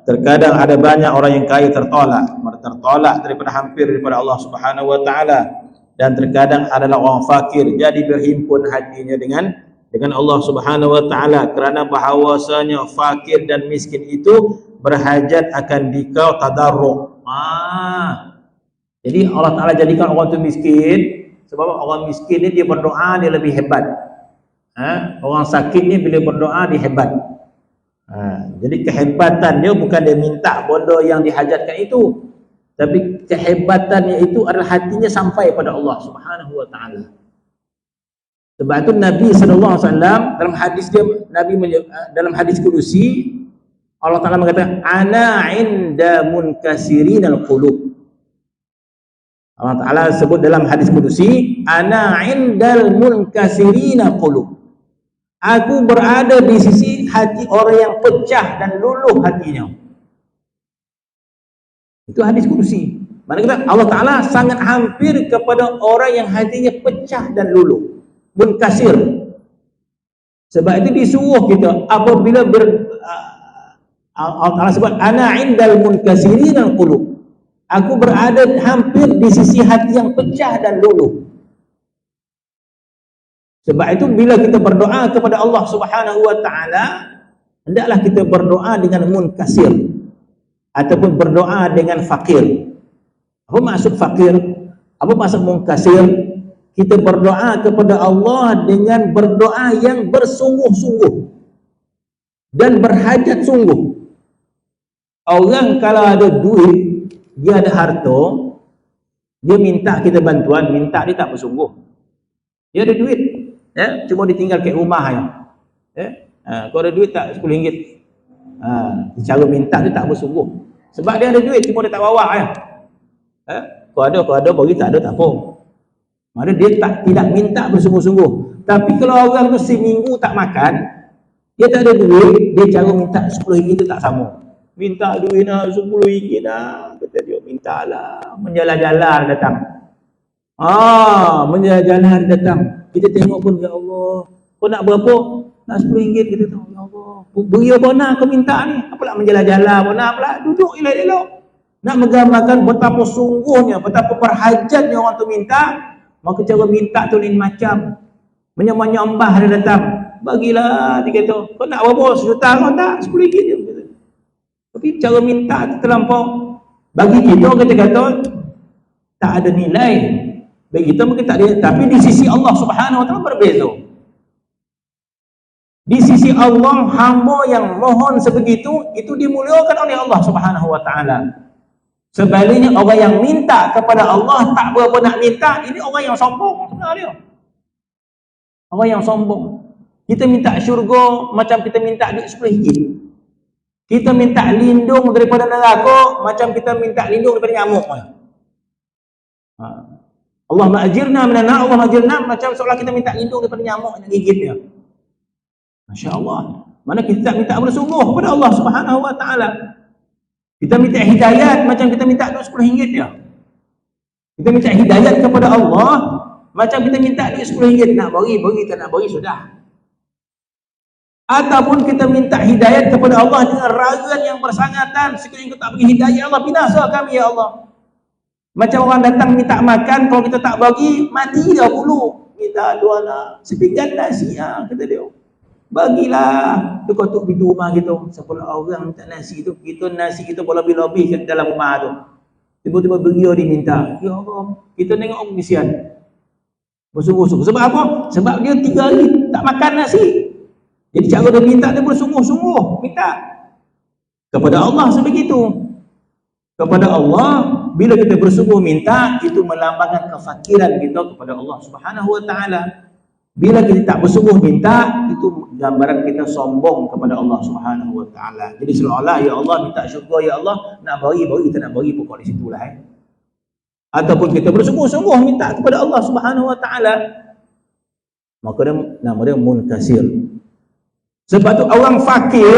terkadang ada banyak orang yang kaya tertolak daripada hampir daripada Allah Subhanahu wa taala, dan terkadang adalah orang fakir jadi berhimpun hatinya dengan Allah Subhanahu wa taala, kerana bahawasanya fakir dan miskin itu berhajat akan dikau tadarruk. Jadi Allah Taala jadikan orang tu miskin sebab orang miskin ni dia berdoa dia lebih hebat. Orang sakit ni bila berdoa dia hebat. Jadi kehebatan dia bukan dia minta benda yang dihajatkan itu, tapi kehebatannya itu adalah hatinya sampai pada Allah Subhanahu wa taala. Sebab itu Nabi sallallahu alaihi wasallam dalam hadis dia, dalam hadis kudusi Allah Taala mengatakan ana inda munkasirinal qulub. Allah Taala sebut dalam hadis kudusi ana indal munkasirina qulub. Aku berada di sisi hati orang yang pecah dan luluh hatinya. Itu hadis kudusi. Maknanya Allah Taala sangat hampir kepada orang yang hatinya pecah dan luluh, munkasir. Sebab itu disuruh kita apabila Allah Taala sebut ana indal munkasirin al-qulub. Aku berada hampir di sisi hati yang pecah dan luluh. Sebab itu bila kita berdoa kepada Allah Subhanahu wa taala, hendaklah kita berdoa dengan munkasir ataupun berdoa dengan fakir. Apa maksud fakir? Apa maksud munkasir? Kita berdoa kepada Allah dengan berdoa yang bersungguh-sungguh dan berhajat sungguh. Orang kalau ada duit, dia ada harta, dia minta kita bantuan, minta dia tak bersungguh. Dia ada duit, cuma ditinggal kat rumah aja. Kalau ada duit tak RM10, cara minta dia tak bersungguh. Sebab dia ada duit, cuma dia tak bawa aja. Kalau ada bagi, tak ada tak apa. Maksudnya dia tidak minta bersungguh-sungguh. Tapi kalau orang tu seminggu tak makan, dia tak ada duit, dia cara minta RM10 tu tak sama. Minta duit nak RM10 dah, kata dia, mintalah. Menjalar-jalar datang. Menjalar-jalar datang. Kita tengok pun, ya Allah, kau nak berapa? Nak RM10. Kita tahu, ya Allah, beri apa nak kau minta ni? Apalah menjalar-jalar, mana pula? Duduk elok-elok. Nak menggambarkan betapa sungguhnya, betapa berhajatnya orang tu minta. Maka cara minta tu lain macam. Menyembah-nyembah dia datang. Bagilah, dia kata, kau nak berapa? Sejuta kau tak? RM10 dia. Tapi cara minta tu terlampau. Bagi kita, kata-kata tak ada nilai. Bagi kita mungkin tak ada. Tapi di sisi Allah Subhanahu wa taala berbeza. Di sisi Allah, hamba yang mohon sebegitu, itu dimuliakan oleh Allah Subhanahu wa taala. Sebaliknya orang yang minta kepada Allah tak berapa nak minta, ini orang yang sombong sebenarnya. Orang yang sombong. Kita minta syurga macam kita minta duit RM10. Kita minta lindung daripada neraka macam kita minta lindung daripada nyamuk. Allah ma'ajirna minan-nar, Allah ma'ajirna, macam seolah kita minta lindung daripada nyamuk yang gigit dia. Masya Allah. Mana kita tak minta bersungguh kepada Allah Subhanahu wa taala. Kita minta hidayat macam kita minta duit RM10 dia. Kita minta hidayat kepada Allah macam kita minta duit RM10. Nak bagi, tak nak bagi, sudah. Ataupun kita minta hidayat kepada Allah dengan ragan yang bersangatan. Sekiranya kita tak bagi hidayat, Allah binasa kami, ya Allah. Macam orang datang minta makan, kalau kita tak bagi, mati dah dulu. Minta dua anak, sepinggan nasi, kata dia. Bagilah. Itu kotuk pintu rumah kita. Sepuluh orang minta nasi tu, kita nasi kita lebih-lebih ke dalam rumah tu. Tiba-tiba beliau diminta. Ya Allah, kita tengok orang kesian. Bersungguh-sungguh. Sebab apa? Sebab dia 3 hari tak makan nasi. Jadi cara dia minta, dia bersungguh-sungguh minta kepada Allah sebegitu. Kepada Allah, bila kita bersungguh minta, itu melambangkan kefakiran kita kepada Allah Subhanahu wa taala. Bila kita tak bersungguh minta, itu gambaran kita sombong kepada Allah Subhanahu wa taala. Jadi seolah-olah, ya Allah, minta syurga, ya Allah, nak bagi, kita nak bagi pokok di situlah. Ataupun kita bersungguh-sungguh minta kepada Allah Subhanahu wa taala, maka dia nama dia munkasir. Sebab tu orang fakir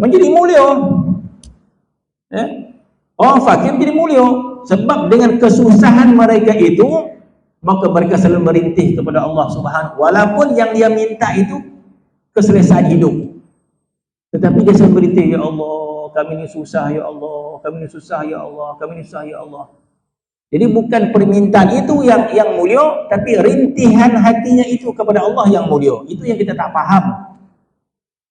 menjadi mulia. Orang fakir menjadi mulia. Sebab dengan kesusahan mereka itu, maka mereka selalu merintih kepada Allah Subhanahu. Walaupun yang dia minta itu keselesaan hidup, tetapi dia selalu merintih, ya Allah, Allah, kami ni susah ya Allah, kami ni susah ya Allah, kami ni susah ya Allah. Jadi bukan permintaan itu yang mulia, tapi rintihan hatinya itu kepada Allah yang mulia. Itu yang kita tak faham.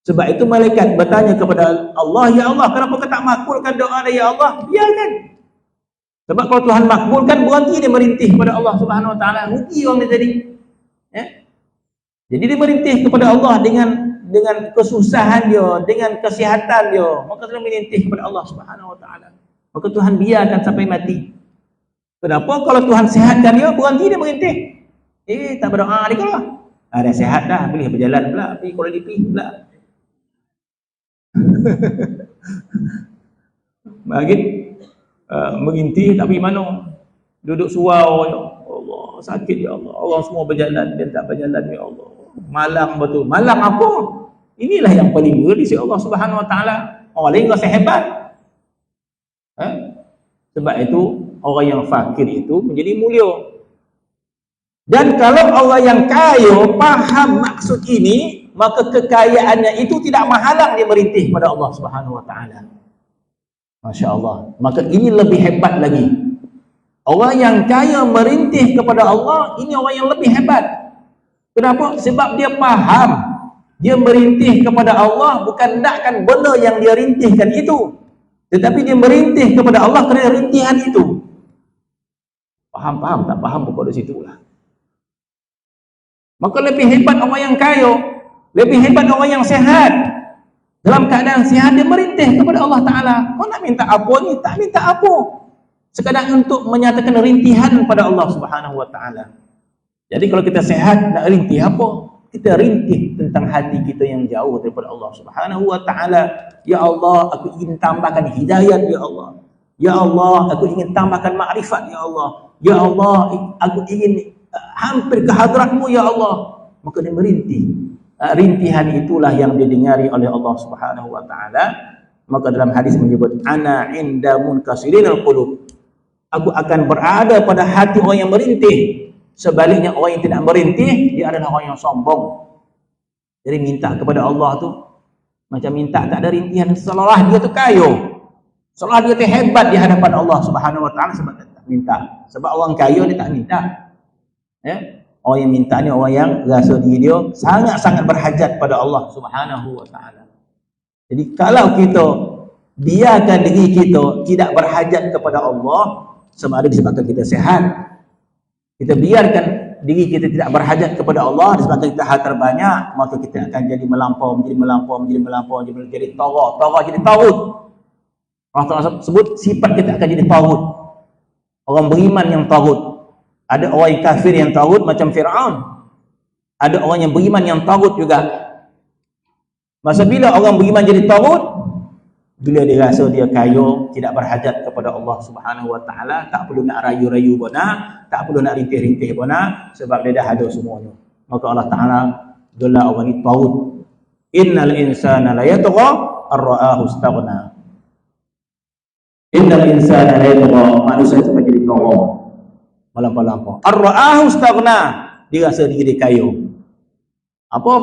Sebab itu malaikat bertanya kepada Allah, ya Allah, kenapa kau tak makbulkan doa dia ya Allah? Biarkan. Sebab kalau Tuhan makbulkan, berhenti dia merintih kepada Allah Subhanahu Wa Taala. Rugi orang dia tadi. Jadi dia merintih kepada Allah dengan kesusahan dia, dengan kesihatan dia, maka dia merintih kepada Allah Subhanahu Wa Taala. Maka Tuhan biarkan sampai mati. Kenapa? Kalau Tuhan sihatkan dia, berhenti dia merintih. Tak berdoa dia kalau. Dah sihat dah, boleh berjalan pula, pergi Kuala Lumpur pula. Bagi merintih tak pergi mana. Duduk surau, ya Allah, sakit ya Allah. Orang semua berjalan, dia tak berjalan ya Allah. Malang betul. Malang apa? Inilah yang paling mulia di sisi Allah Subhanahu Wa Taala. Orang lain rasa hebat. Sebab itu orang yang fakir itu menjadi mulia. Dan kalau orang yang kaya faham maksud ini, maka kekayaannya itu tidak menghalang dia merintih kepada Allah Subhanahu Wa Taala. Masya Allah. Maka ini lebih hebat lagi. Orang yang kaya merintih kepada Allah, ini orang yang lebih hebat. Kenapa? Sebab dia faham. Dia merintih kepada Allah bukan nakkan benda yang dia rintihkan itu, tetapi dia merintih kepada Allah kerana rintihan itu. Faham? Tak faham pun pada situlah. Maka lebih hebat orang yang kaya, lebih hebat orang yang sehat. Dalam keadaan sihat dia merintih kepada Allah Ta'ala. Kau nak minta apa ni? Tak minta apa. Sekadar untuk menyatakan rintihan pada Allah Subhanahu Wa Ta'ala. Jadi kalau kita sehat, nak rintih apa? Kita rintih tentang hati kita yang jauh daripada Allah Subhanahu Wa Ta'ala. Ya Allah, aku ingin tambahkan hidayat ya Allah. Ya Allah, aku ingin tambahkan makrifat ya Allah. Ya Allah, aku ingin hampir ke hadratmu ya Allah. Maka dia merintih. Rintihan itulah yang didengari oleh Allah Subhanahu Wa Ta'ala. Maka dalam hadis menyebut ana inda munkasirinal qulub. Aku akan berada pada hati orang yang merintih. Sebaliknya orang yang tidak merintih, dia adalah orang yang sombong. Jadi minta kepada Allah tu macam minta tak ada rintihan, seolah dia tu kaya, seolah dia tu hebat di hadapan Allah Subhanahu Wa Ta'ala sebab dia tak minta. Sebab orang kaya dia tak minta. Orang yang minta ni orang yang rasa diri dia sangat-sangat berhajat pada Allah Subhanahu Wa Ta'ala. Jadi kalau kita biarkan diri kita tidak berhajat kepada Allah, sama ada disebabkan kita sehat, kita biarkan diri kita tidak berhajat kepada Allah disebabkan kita harta banyak, maka kita akan jadi melampau, jadi tara jadi tagut. Allah Ta'ala sebut sifat kita akan jadi tagut. Orang beriman yang tagut. Ada orang yang kafir yang tagut macam Fir'aun. Ada orang yang beriman yang tagut juga. Masa bila orang beriman jadi tagut? Bila dia rasa dia kaya, tidak berhajat kepada Allah Subhanahu Wa Ta'ala, tak perlu nak rayu-rayu benar, tak perlu nak rintih-rintih benar, sebab dia dah ada semuanya. Maka Allah Ta'ala gelar orang ini tagut. Innal insana la yatgha ar-ra'ahu istaghna. Innal insana la yatgha, manusia itu menjadi tawar, melampau-lampau. Ar-ra'ahu istaghna, dia rasa diri dia kaya. Apa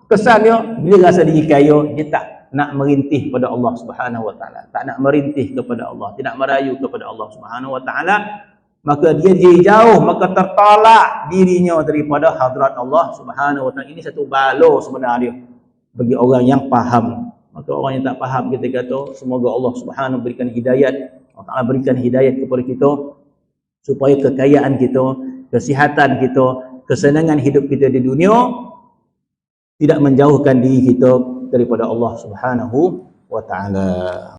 kesan dia? Bila rasa diri kaya, dia tak nak merintih kepada Allah Subhanahu Wa Ta'ala, tak nak merintih kepada Allah, tidak merayu kepada Allah Subhanahu Wa Ta'ala, maka dia jadi jauh, maka tertolak dirinya daripada hadrat Allah Subhanahu Wa Ta'ala. Ini satu bala sebenarnya bagi orang yang faham. Maka orang yang tak faham, kita kata semoga Allah Subhanahu berikan hidayat, Allah Ta'ala berikan hidayat kepada kita supaya kekayaan kita, kesihatan kita, kesenangan hidup kita di dunia tidak menjauhkan diri kita daripada Allah Subhanahu Wa Ta'ala.